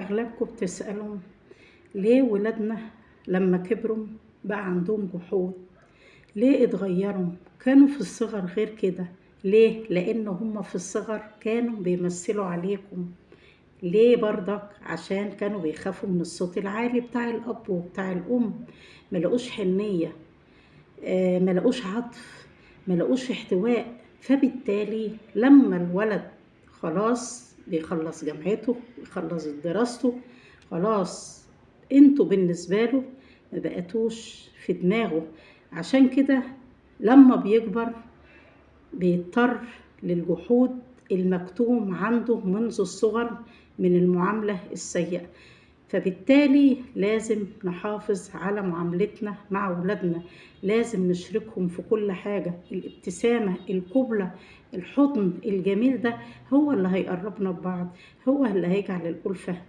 أغلبكم بتسألوا ليه ولادنا لما كبروا بقى عندهم جحود؟ ليه اتغيروا؟ كانوا في الصغر غير كده. ليه؟ لأن هم في الصغر كانوا بيمثلوا عليكم. ليه برضك؟ عشان كانوا بيخافوا من الصوت العالي بتاع الأب وبتاع الأم. ملقوش حنية، ملقوش عطف، ملقوش احتواء. فبالتالي لما الولد خلاص بيخلص جامعته بيخلص دراسته، خلاص انتوا بالنسبة له ما بقتوش في دماغه. عشان كده لما بيكبر بيضطر للجحود المكتوم عنده منذ الصغر من المعاملة السيئة. فبالتالي لازم نحافظ على معاملتنا مع أولادنا، لازم نشركهم في كل حاجة. الابتسامة، القبلة، الحضن الجميل ده هو اللي هيقربنا ببعض، هو اللي هيجعل الألفة